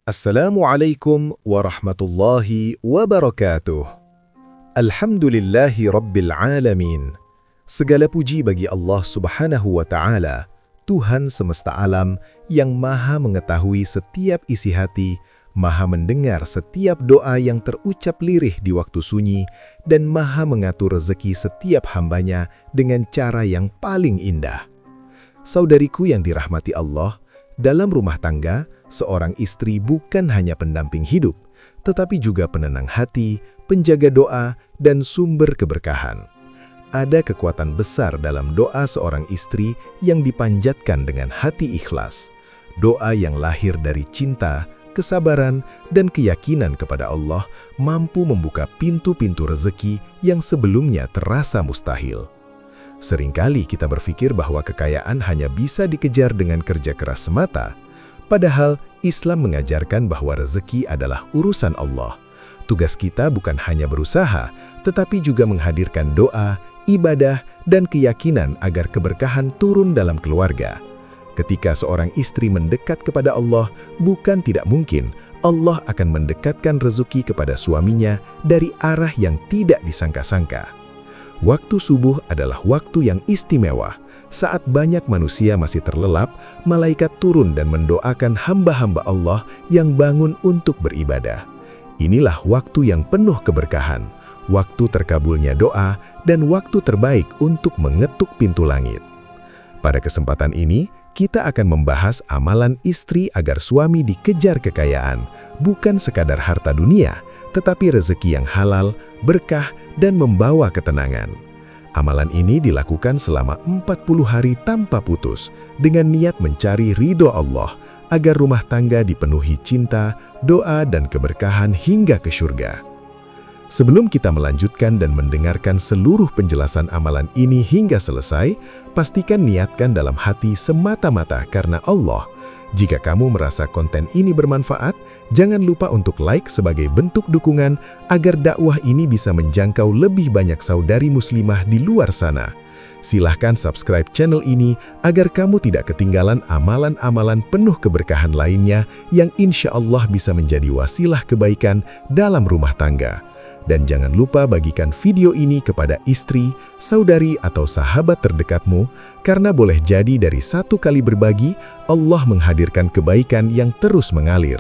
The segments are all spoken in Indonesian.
Assalamualaikum warahmatullahi wabarakatuh. Alhamdulillahi rabbil alamin. Segala puji bagi Allah subhanahu wa ta'ala, Tuhan semesta alam yang maha mengetahui setiap isi hati, maha mendengar setiap doa yang terucap lirih di waktu sunyi, dan maha mengatur rezeki setiap hambanya dengan cara yang paling indah. Saudariku yang dirahmati Allah, dalam rumah tangga, seorang istri bukan hanya pendamping hidup, tetapi juga penenang hati, penjaga doa, dan sumber keberkahan. Ada kekuatan besar dalam doa seorang istri yang dipanjatkan dengan hati ikhlas. Doa yang lahir dari cinta, kesabaran, dan keyakinan kepada Allah mampu membuka pintu-pintu rezeki yang sebelumnya terasa mustahil. Seringkali kita berpikir bahwa kekayaan hanya bisa dikejar dengan kerja keras semata, padahal Islam mengajarkan bahwa rezeki adalah urusan Allah. Tugas kita bukan hanya berusaha, tetapi juga menghadirkan doa, ibadah, dan keyakinan agar keberkahan turun dalam keluarga. Ketika seorang istri mendekat kepada Allah, bukan tidak mungkin Allah akan mendekatkan rezeki kepada suaminya dari arah yang tidak disangka-sangka. Waktu subuh adalah waktu yang istimewa. Saat banyak manusia masih terlelap, malaikat turun dan mendoakan hamba-hamba Allah yang bangun untuk beribadah. Inilah waktu yang penuh keberkahan, waktu terkabulnya doa, dan waktu terbaik untuk mengetuk pintu langit. Pada kesempatan ini, kita akan membahas amalan istri agar suami dikejar kekayaan, bukan sekadar harta dunia, tetapi rezeki yang halal, berkah, dan membawa ketenangan. Amalan ini dilakukan selama 40 hari tanpa putus, dengan niat mencari ridho Allah, agar rumah tangga dipenuhi cinta, doa, dan keberkahan hingga ke surga. Sebelum kita melanjutkan dan mendengarkan seluruh penjelasan amalan ini hingga selesai, pastikan niatkan dalam hati semata-mata karena Allah. Jika kamu merasa konten ini bermanfaat, jangan lupa untuk like sebagai bentuk dukungan agar dakwah ini bisa menjangkau lebih banyak saudari muslimah di luar sana. Silahkan subscribe channel ini agar kamu tidak ketinggalan amalan-amalan penuh keberkahan lainnya yang insya Allah bisa menjadi wasilah kebaikan dalam rumah tangga. Dan jangan lupa bagikan video ini kepada istri, saudari, atau sahabat terdekatmu, karena boleh jadi dari satu kali berbagi, Allah menghadirkan kebaikan yang terus mengalir.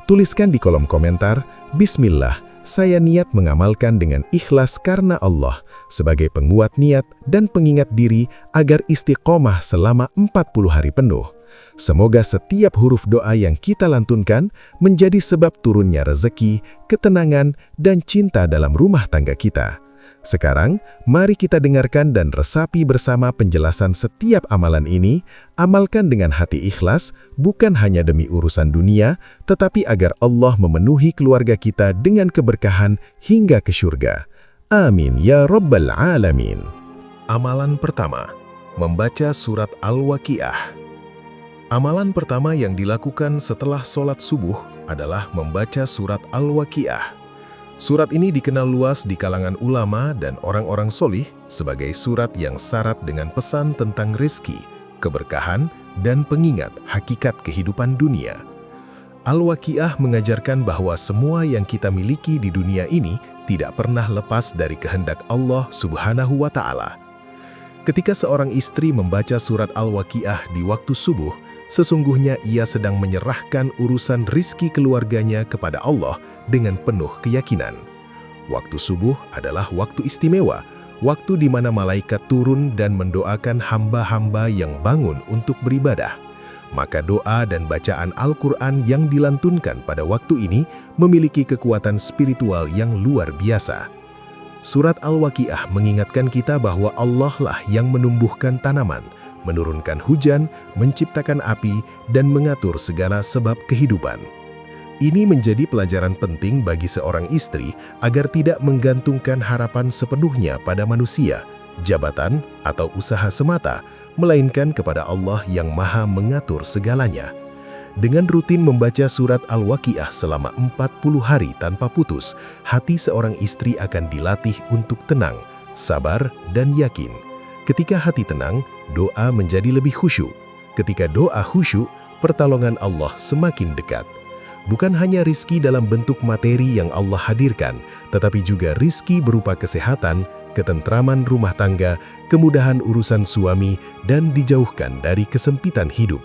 Tuliskan di kolom komentar, Bismillah, saya niat mengamalkan dengan ikhlas karena Allah, sebagai penguat niat dan pengingat diri agar istiqomah selama 40 hari penuh. Semoga setiap huruf doa yang kita lantunkan menjadi sebab turunnya rezeki, ketenangan, dan cinta dalam rumah tangga kita. Sekarang, mari kita dengarkan dan resapi bersama penjelasan setiap amalan ini. Amalkan dengan hati ikhlas, bukan hanya demi urusan dunia, tetapi agar Allah memenuhi keluarga kita dengan keberkahan hingga ke surga. Amin ya Rabbal Alamin. Amalan pertama, membaca surat Al-Waqiah. Amalan pertama yang dilakukan setelah sholat subuh adalah membaca surat Al-Waqiah. Surat ini dikenal luas di kalangan ulama dan orang-orang solih sebagai surat yang syarat dengan pesan tentang rezeki, keberkahan, dan pengingat hakikat kehidupan dunia. Al-Waqiah mengajarkan bahwa semua yang kita miliki di dunia ini tidak pernah lepas dari kehendak Allah Subhanahu wa Ta'ala. Ketika seorang istri membaca surat Al-Waqiah di waktu subuh, sesungguhnya ia sedang menyerahkan urusan rizki keluarganya kepada Allah dengan penuh keyakinan. Waktu subuh adalah waktu istimewa, waktu di mana malaikat turun dan mendoakan hamba-hamba yang bangun untuk beribadah. Maka doa dan bacaan Al-Quran yang dilantunkan pada waktu ini memiliki kekuatan spiritual yang luar biasa. Surat Al-Waqiah mengingatkan kita bahwa Allah lah yang menumbuhkan tanaman, menurunkan hujan, menciptakan api, dan mengatur segala sebab kehidupan. Ini menjadi pelajaran penting bagi seorang istri agar tidak menggantungkan harapan sepenuhnya pada manusia, jabatan, atau usaha semata, melainkan kepada Allah yang maha mengatur segalanya. Dengan rutin membaca surat Al-Waqiah selama 40 hari tanpa putus, hati seorang istri akan dilatih untuk tenang, sabar, dan yakin. Ketika hati tenang, doa menjadi lebih khusyuk. Ketika doa khusyuk, pertolongan Allah semakin dekat. bukan hanya rizki dalam bentuk materi yang Allah hadirkan, tetapi juga rizki berupa kesehatan, ketentraman rumah tangga, kemudahan urusan suami, dan dijauhkan dari kesempitan hidup.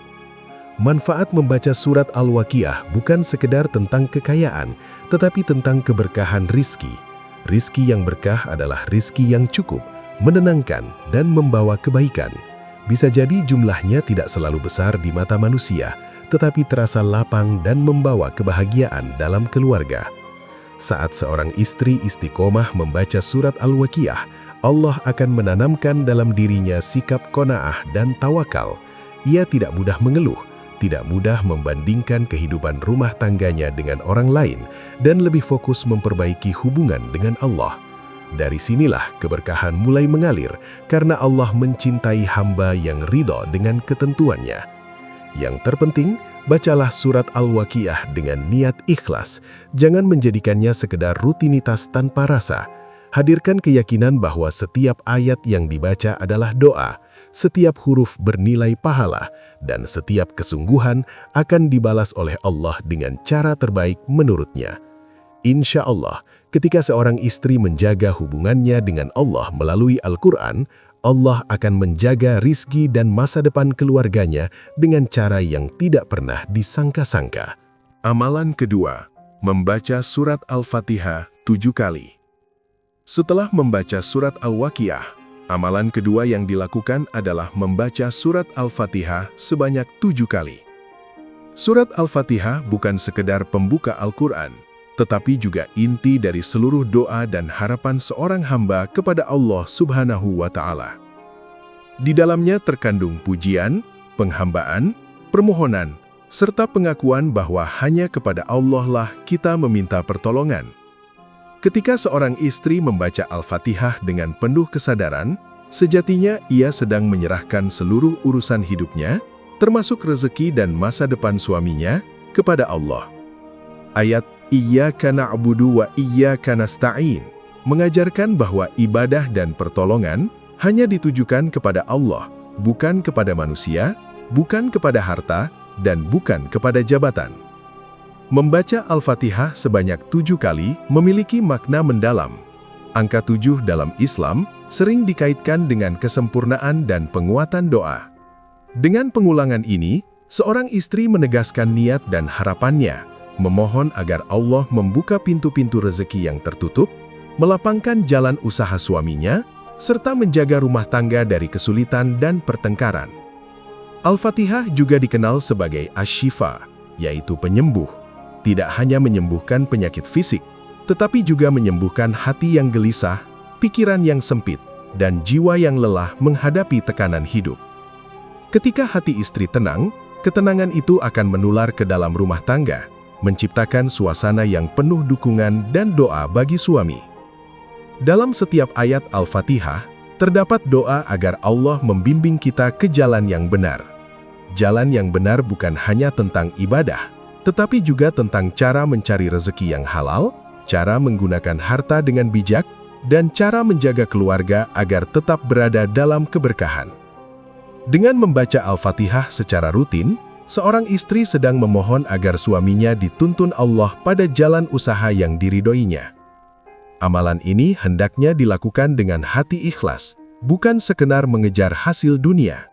Manfaat membaca surat Al-Waqiah bukan sekedar tentang kekayaan, tetapi tentang keberkahan rizki. Rizki yang berkah adalah rizki yang cukup, menenangkan, dan membawa kebaikan. Bisa jadi jumlahnya tidak selalu besar di mata manusia, tetapi terasa lapang dan membawa kebahagiaan dalam keluarga. Saat seorang istri istiqomah membaca surat Al-Waqiah, Allah akan menanamkan dalam dirinya sikap qanaah dan tawakal. Ia tidak mudah mengeluh, tidak mudah membandingkan kehidupan rumah tangganya dengan orang lain, dan lebih fokus memperbaiki hubungan dengan Allah. Dari sinilah keberkahan mulai mengalir, karena Allah mencintai hamba yang ridho dengan ketentuannya. Yang terpenting, bacalah surat Al-Waqiah dengan niat ikhlas. Jangan menjadikannya sekedar rutinitas tanpa rasa. Hadirkan keyakinan bahwa setiap ayat yang dibaca adalah doa, setiap huruf bernilai pahala, dan setiap kesungguhan akan dibalas oleh Allah dengan cara terbaik menurutnya. Insya Allah, ketika seorang istri menjaga hubungannya dengan Allah melalui Al-Quran, Allah akan menjaga rizki dan masa depan keluarganya dengan cara yang tidak pernah disangka-sangka. Amalan kedua, membaca surat Al-Fatihah 7 kali. Setelah membaca surat Al-Waqiah, amalan kedua yang dilakukan adalah membaca surat Al-Fatihah sebanyak 7 kali. Surat Al-Fatihah bukan sekedar pembuka Al-Quran, tetapi juga inti dari seluruh doa dan harapan seorang hamba kepada Allah Subhanahu wa Ta'ala. Di dalamnya terkandung pujian, penghambaan, permohonan, serta pengakuan bahwa hanya kepada Allah lah kita meminta pertolongan. Ketika seorang istri membaca Al-Fatihah dengan penuh kesadaran, sejatinya ia sedang menyerahkan seluruh urusan hidupnya, termasuk rezeki dan masa depan suaminya, kepada Allah. Ayat Iyyaka na'budu wa iyyaka nasta'in mengajarkan bahwa ibadah dan pertolongan hanya ditujukan kepada Allah, bukan kepada manusia, bukan kepada harta, dan bukan kepada jabatan. Membaca Al-Fatihah sebanyak 7 kali memiliki makna mendalam. Angka 7 dalam Islam sering dikaitkan dengan kesempurnaan dan penguatan doa. Dengan pengulangan ini, seorang istri menegaskan niat dan harapannya, memohon agar Allah membuka pintu-pintu rezeki yang tertutup, melapangkan jalan usaha suaminya, serta menjaga rumah tangga dari kesulitan dan pertengkaran. Al-Fatihah juga dikenal sebagai Asy-Syifa, yaitu penyembuh. Tidak hanya menyembuhkan penyakit fisik, tetapi juga menyembuhkan hati yang gelisah, pikiran yang sempit, dan jiwa yang lelah menghadapi tekanan hidup. Ketika hati istri tenang, ketenangan itu akan menular ke dalam rumah tangga, menciptakan suasana yang penuh dukungan dan doa bagi suami. Dalam setiap ayat Al-Fatihah, terdapat doa agar Allah membimbing kita ke jalan yang benar. Jalan yang benar bukan hanya tentang ibadah, tetapi juga tentang cara mencari rezeki yang halal, cara menggunakan harta dengan bijak, dan cara menjaga keluarga agar tetap berada dalam keberkahan. Dengan membaca Al-Fatihah secara rutin, seorang istri sedang memohon agar suaminya dituntun Allah pada jalan usaha yang diridhoinya. Amalan ini hendaknya dilakukan dengan hati ikhlas, bukan sekedar mengejar hasil dunia.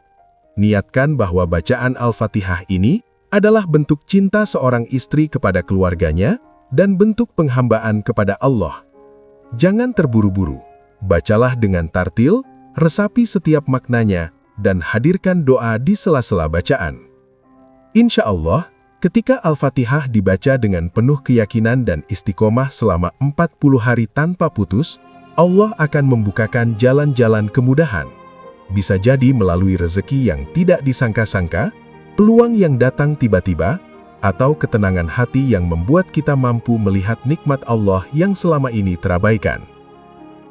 Niatkan bahwa bacaan Al-Fatihah ini adalah bentuk cinta seorang istri kepada keluarganya dan bentuk penghambaan kepada Allah. Jangan terburu-buru, bacalah dengan tartil, resapi setiap maknanya, dan hadirkan doa di sela-sela bacaan. Insya Allah, ketika Al-Fatihah dibaca dengan penuh keyakinan dan istiqomah selama 40 hari tanpa putus, Allah akan membukakan jalan-jalan kemudahan. Bisa jadi melalui rezeki yang tidak disangka-sangka, peluang yang datang tiba-tiba, atau ketenangan hati yang membuat kita mampu melihat nikmat Allah yang selama ini terabaikan.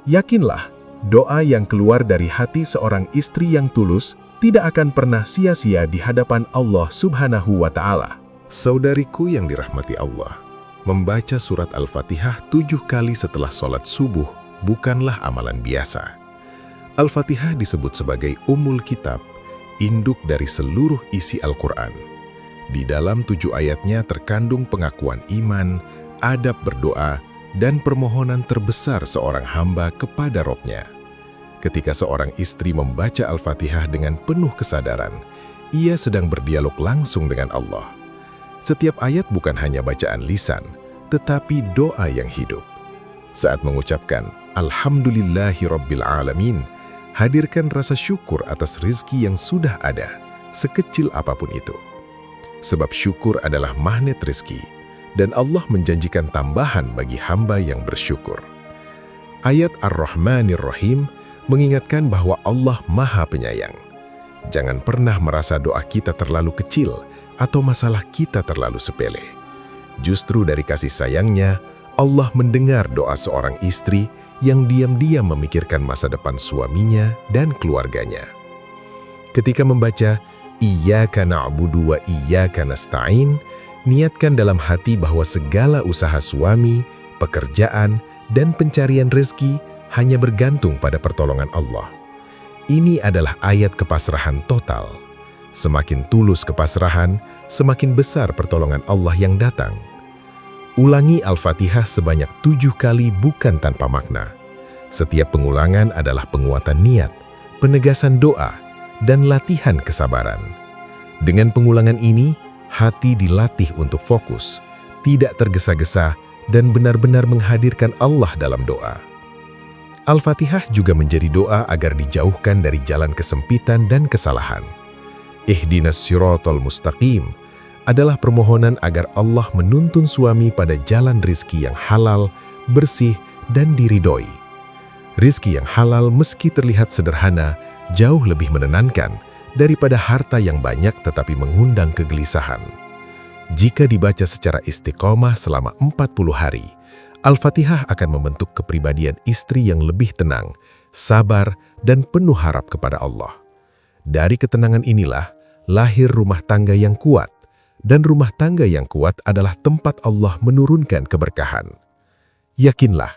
Yakinlah, doa yang keluar dari hati seorang istri yang tulus tidak akan pernah sia-sia di hadapan Allah Subhanahu wa Ta'ala. Saudariku yang dirahmati Allah, membaca surat Al-Fatihah 7 kali setelah sholat subuh bukanlah amalan biasa. Al-Fatihah disebut sebagai Ummul Kitab, induk dari seluruh isi Al-Quran. Di dalam 7 ayatnya terkandung pengakuan iman, adab berdoa, dan permohonan terbesar seorang hamba kepada Robnya. Ketika seorang istri membaca Al-Fatihah dengan penuh kesadaran, ia sedang berdialog langsung dengan Allah. Setiap ayat bukan hanya bacaan lisan, tetapi doa yang hidup. Saat mengucapkan Alhamdulillahi Rabbil Alamin, hadirkan rasa syukur atas rizki yang sudah ada, sekecil apapun itu. Sebab syukur adalah magnet rizki, dan Allah menjanjikan tambahan bagi hamba yang bersyukur. Ayat Ar-Rahmanir Rahim mengingatkan bahwa Allah Maha Penyayang. Jangan pernah merasa doa kita terlalu kecil atau masalah kita terlalu sepele. Justru dari kasih sayangnya, Allah mendengar doa seorang istri yang diam-diam memikirkan masa depan suaminya dan keluarganya. Ketika membaca Iyyaka na'budu wa iyyaka nasta'in, niatkan dalam hati bahwa segala usaha suami, pekerjaan, dan pencarian rezeki hanya bergantung pada pertolongan Allah. Ini adalah ayat kepasrahan total. Semakin tulus kepasrahan, semakin besar pertolongan Allah yang datang. Ulangi Al-Fatihah sebanyak 7 kali bukan tanpa makna. Setiap pengulangan adalah penguatan niat, penegasan doa, dan latihan kesabaran. Dengan pengulangan ini, hati dilatih untuk fokus, tidak tergesa-gesa, dan benar-benar menghadirkan Allah dalam doa. Al-Fatihah juga menjadi doa agar dijauhkan dari jalan kesempitan dan kesalahan. Ihdinas siratal mustaqim adalah permohonan agar Allah menuntun suami pada jalan rizki yang halal, bersih, dan diridhoi. Rizki yang halal meski terlihat sederhana, jauh lebih menenangkan daripada harta yang banyak tetapi mengundang kegelisahan. Jika dibaca secara istiqomah selama 40 hari, Al-Fatihah akan membentuk kepribadian istri yang lebih tenang, sabar, dan penuh harap kepada Allah. Dari ketenangan inilah lahir rumah tangga yang kuat, dan rumah tangga yang kuat adalah tempat Allah menurunkan keberkahan. Yakinlah,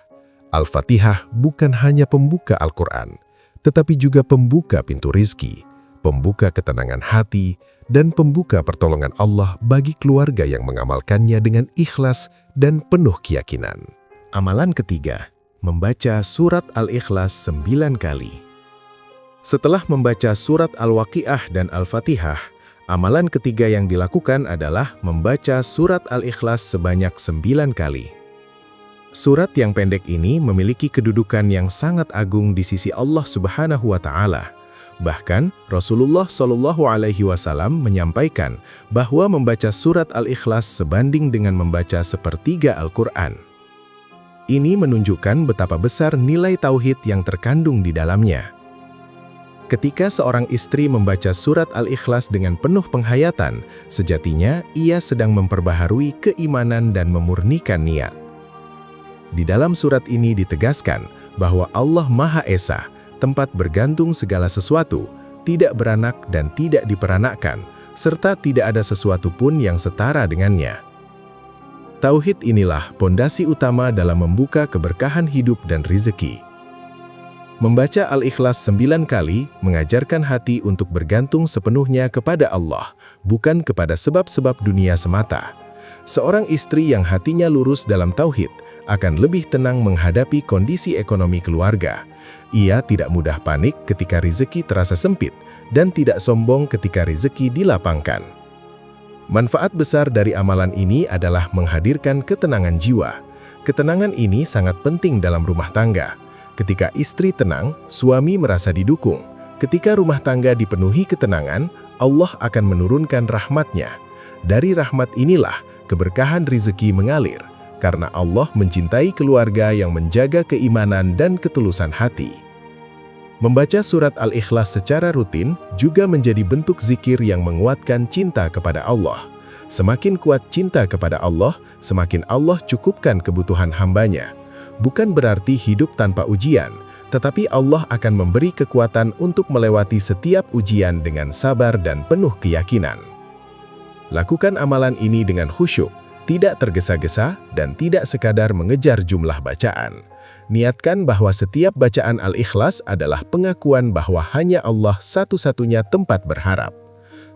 Al-Fatihah bukan hanya pembuka Al-Quran, tetapi juga pembuka pintu rizki, pembuka ketenangan hati, dan pembuka pertolongan Allah bagi keluarga yang mengamalkannya dengan ikhlas dan penuh keyakinan. Amalan ketiga, membaca surat Al-Ikhlas 9 kali. Setelah membaca surat Al-Waqiah dan Al-Fatihah, amalan ketiga yang dilakukan adalah membaca surat Al-Ikhlas sebanyak 9 kali. Surat yang pendek ini memiliki kedudukan yang sangat agung di sisi Allah Subhanahu wa Ta'ala. Bahkan Rasulullah SAW menyampaikan bahwa membaca surat Al-Ikhlas sebanding dengan membaca sepertiga Al-Quran. Ini menunjukkan betapa besar nilai tauhid yang terkandung di dalamnya. Ketika seorang istri membaca surat Al-Ikhlas dengan penuh penghayatan, sejatinya ia sedang memperbaharui keimanan dan memurnikan niat. Di dalam surat ini ditegaskan bahwa Allah Maha Esa, tempat bergantung segala sesuatu, tidak beranak dan tidak diperanakkan, serta tidak ada sesuatu pun yang setara dengannya. Tauhid inilah pondasi utama dalam membuka keberkahan hidup dan rezeki. Membaca Al-Ikhlas 9 kali mengajarkan hati untuk bergantung sepenuhnya kepada Allah, bukan kepada sebab-sebab dunia semata. Seorang istri yang hatinya lurus dalam tauhid akan lebih tenang menghadapi kondisi ekonomi keluarga. Ia tidak mudah panik ketika rezeki terasa sempit dan tidak sombong ketika rezeki dilapangkan. Manfaat besar dari amalan ini adalah menghadirkan ketenangan jiwa. Ketenangan ini sangat penting dalam rumah tangga. Ketika istri tenang, suami merasa didukung. Ketika rumah tangga dipenuhi ketenangan, Allah akan menurunkan rahmat-Nya. Dari rahmat inilah keberkahan rezeki mengalir, karena Allah mencintai keluarga yang menjaga keimanan dan ketulusan hati. Membaca surat Al-Ikhlas secara rutin juga menjadi bentuk zikir yang menguatkan cinta kepada Allah. Semakin kuat cinta kepada Allah, semakin Allah cukupkan kebutuhan hambanya. Bukan berarti hidup tanpa ujian, tetapi Allah akan memberi kekuatan untuk melewati setiap ujian dengan sabar dan penuh keyakinan. Lakukan amalan ini dengan khusyuk, tidak tergesa-gesa, dan tidak sekadar mengejar jumlah bacaan. Niatkan bahwa setiap bacaan Al-Ikhlas adalah pengakuan bahwa hanya Allah satu-satunya tempat berharap.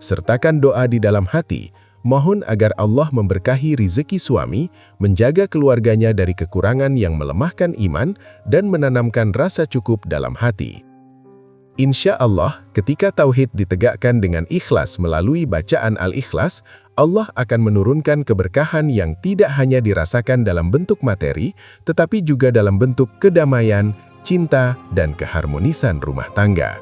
Sertakan doa di dalam hati, Mohon agar Allah memberkahi rizki suami, menjaga keluarganya dari kekurangan yang melemahkan iman, dan menanamkan rasa cukup dalam hati. Insya Allah, ketika tauhid ditegakkan dengan ikhlas melalui bacaan Al-Ikhlas, Allah akan menurunkan keberkahan yang tidak hanya dirasakan dalam bentuk materi, tetapi juga dalam bentuk kedamaian, cinta, dan keharmonisan rumah tangga.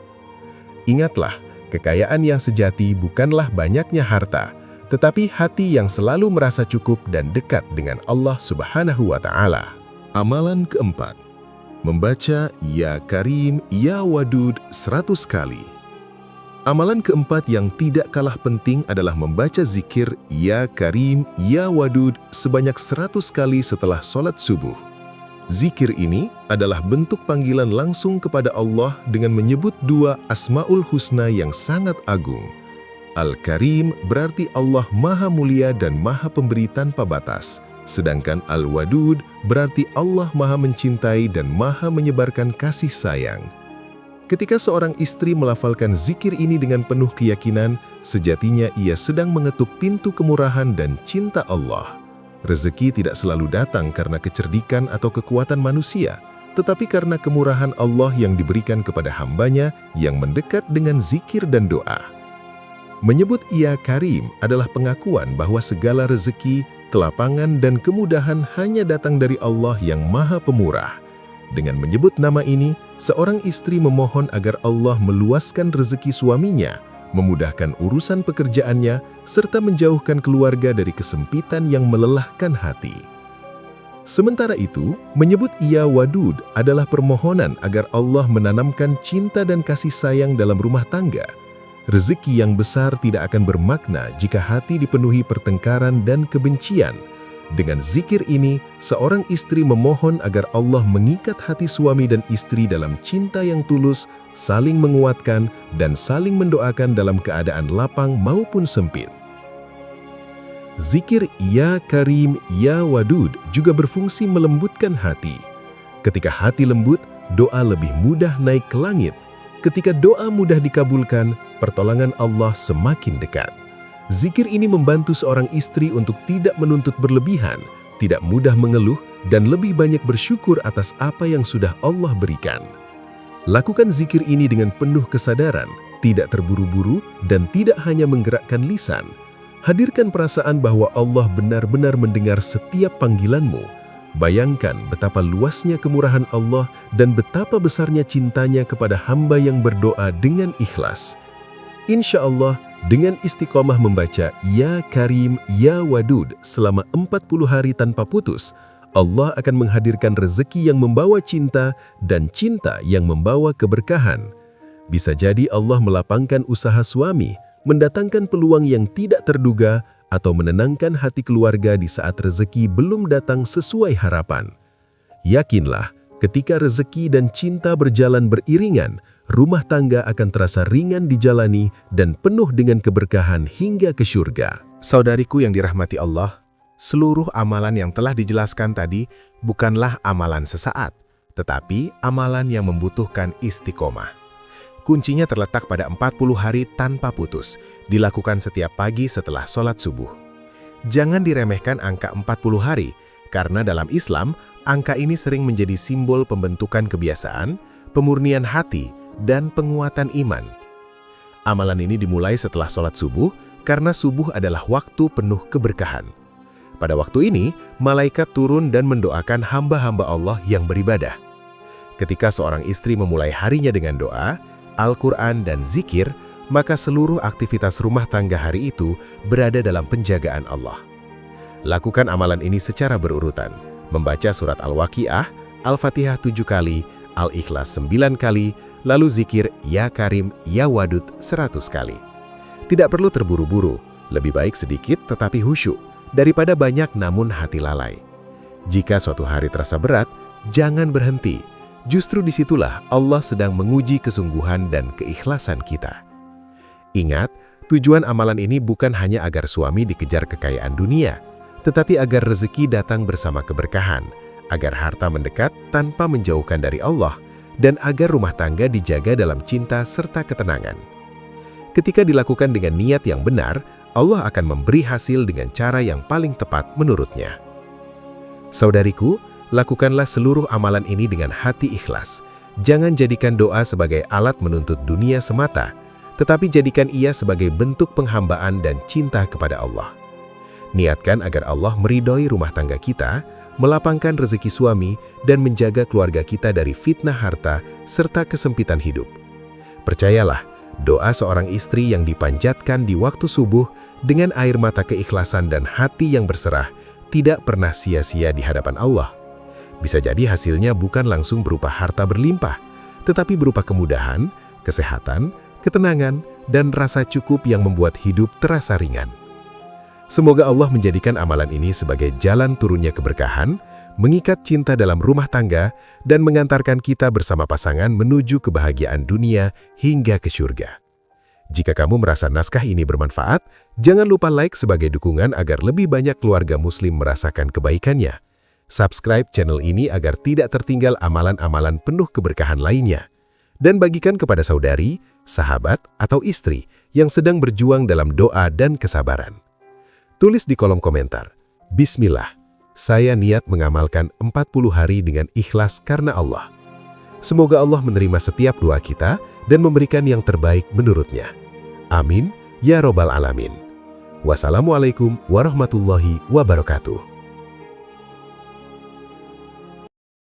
Ingatlah, kekayaan yang sejati bukanlah banyaknya harta, tetapi hati yang selalu merasa cukup dan dekat dengan Allah Subhanahu wa Ta'ala. Amalan keempat, membaca Ya Karim, Ya Wadud 100 kali. Amalan keempat yang tidak kalah penting adalah membaca zikir Ya Karim, Ya Wadud sebanyak 100 kali setelah sholat subuh. Zikir ini adalah bentuk panggilan langsung kepada Allah dengan menyebut dua Asmaul Husna yang sangat agung. Al-Karim berarti Allah Maha Mulia dan Maha Pemberi tanpa batas. Sedangkan Al-Wadud berarti Allah Maha Mencintai dan Maha Menyebarkan kasih sayang. Ketika seorang istri melafalkan zikir ini dengan penuh keyakinan, sejatinya ia sedang mengetuk pintu kemurahan dan cinta Allah. Rezeki tidak selalu datang karena kecerdikan atau kekuatan manusia, tetapi karena kemurahan Allah yang diberikan kepada hambanya yang mendekat dengan zikir dan doa. Menyebut Ya Karim adalah pengakuan bahwa segala rezeki, kelapangan, dan kemudahan hanya datang dari Allah yang Maha Pemurah. Dengan menyebut nama ini, seorang istri memohon agar Allah meluaskan rezeki suaminya, memudahkan urusan pekerjaannya, serta menjauhkan keluarga dari kesempitan yang melelahkan hati. Sementara itu, menyebut Ya Wadud adalah permohonan agar Allah menanamkan cinta dan kasih sayang dalam rumah tangga. Rezeki yang besar tidak akan bermakna jika hati dipenuhi pertengkaran dan kebencian. Dengan zikir ini, seorang istri memohon agar Allah mengikat hati suami dan istri dalam cinta yang tulus, saling menguatkan, dan saling mendoakan dalam keadaan lapang maupun sempit. Zikir Ya Karim, Ya Wadud juga berfungsi melembutkan hati. Ketika hati lembut, doa lebih mudah naik ke langit. Ketika doa mudah dikabulkan, pertolongan Allah semakin dekat. Zikir ini membantu seorang istri untuk tidak menuntut berlebihan, tidak mudah mengeluh, dan lebih banyak bersyukur atas apa yang sudah Allah berikan. Lakukan zikir ini dengan penuh kesadaran, tidak terburu-buru, dan tidak hanya menggerakkan lisan. Hadirkan perasaan bahwa Allah benar-benar mendengar setiap panggilanmu. Bayangkan betapa luasnya kemurahan Allah dan betapa besarnya cintanya kepada hamba yang berdoa dengan ikhlas. Insya Allah, dengan istiqomah membaca Ya Karim, Ya Wadud selama 40 hari tanpa putus, Allah akan menghadirkan rezeki yang membawa cinta dan cinta yang membawa keberkahan. Bisa jadi Allah melapangkan usaha suami, mendatangkan peluang yang tidak terduga, atau menenangkan hati keluarga di saat rezeki belum datang sesuai harapan. Yakinlah, ketika rezeki dan cinta berjalan beriringan, rumah tangga akan terasa ringan dijalani dan penuh dengan keberkahan hingga ke surga. Saudariku yang dirahmati Allah, seluruh amalan yang telah dijelaskan tadi bukanlah amalan sesaat, tetapi amalan yang membutuhkan istiqomah. Kuncinya terletak pada 40 hari tanpa putus, dilakukan setiap pagi setelah sholat subuh. Jangan diremehkan angka 40 hari, karena dalam Islam, angka ini sering menjadi simbol pembentukan kebiasaan, pemurnian hati, dan penguatan iman. Amalan ini dimulai setelah sholat subuh, karena subuh adalah waktu penuh keberkahan. Pada waktu ini, malaikat turun dan mendoakan hamba-hamba Allah yang beribadah. Ketika seorang istri memulai harinya dengan doa, Al-Quran, dan zikir, maka seluruh aktivitas rumah tangga hari itu berada dalam penjagaan Allah. Lakukan amalan ini secara berurutan, membaca surat Al-Waqiah, Al-Fatihah 7 kali, Al-Ikhlas 9 kali, lalu zikir Ya Karim, Ya Wadud 100 kali. Tidak perlu terburu-buru, lebih baik sedikit tetapi khusyuk, daripada banyak namun hati lalai. Jika suatu hari terasa berat, jangan berhenti. Justru disitulah Allah sedang menguji kesungguhan dan keikhlasan kita. Ingat, tujuan amalan ini bukan hanya agar suami dikejar kekayaan dunia, tetapi agar rezeki datang bersama keberkahan, agar harta mendekat tanpa menjauhkan dari Allah, dan agar rumah tangga dijaga dalam cinta serta ketenangan. Ketika dilakukan dengan niat yang benar, Allah akan memberi hasil dengan cara yang paling tepat menurutnya. Saudariku, lakukanlah seluruh amalan ini dengan hati ikhlas. Jangan jadikan doa sebagai alat menuntut dunia semata, tetapi jadikan ia sebagai bentuk penghambaan dan cinta kepada Allah. Niatkan agar Allah meridhoi rumah tangga kita, melapangkan rezeki suami, dan menjaga keluarga kita dari fitnah harta serta kesempitan hidup. Percayalah, doa seorang istri yang dipanjatkan di waktu subuh dengan air mata keikhlasan dan hati yang berserah tidak pernah sia-sia di hadapan Allah. Bisa jadi hasilnya bukan langsung berupa harta berlimpah, tetapi berupa kemudahan, kesehatan, ketenangan, dan rasa cukup yang membuat hidup terasa ringan. Semoga Allah menjadikan amalan ini sebagai jalan turunnya keberkahan, mengikat cinta dalam rumah tangga, dan mengantarkan kita bersama pasangan menuju kebahagiaan dunia hingga ke surga. Jika kamu merasa naskah ini bermanfaat, jangan lupa like sebagai dukungan agar lebih banyak keluarga muslim merasakan kebaikannya. Subscribe channel ini agar tidak tertinggal amalan-amalan penuh keberkahan lainnya. Dan bagikan kepada saudari, sahabat, atau istri yang sedang berjuang dalam doa dan kesabaran. Tulis di kolom komentar, Bismillah, saya niat mengamalkan 40 hari dengan ikhlas karena Allah. Semoga Allah menerima setiap doa kita dan memberikan yang terbaik menurutnya. Amin, ya Robbal Alamin. Wassalamualaikum warahmatullahi wabarakatuh.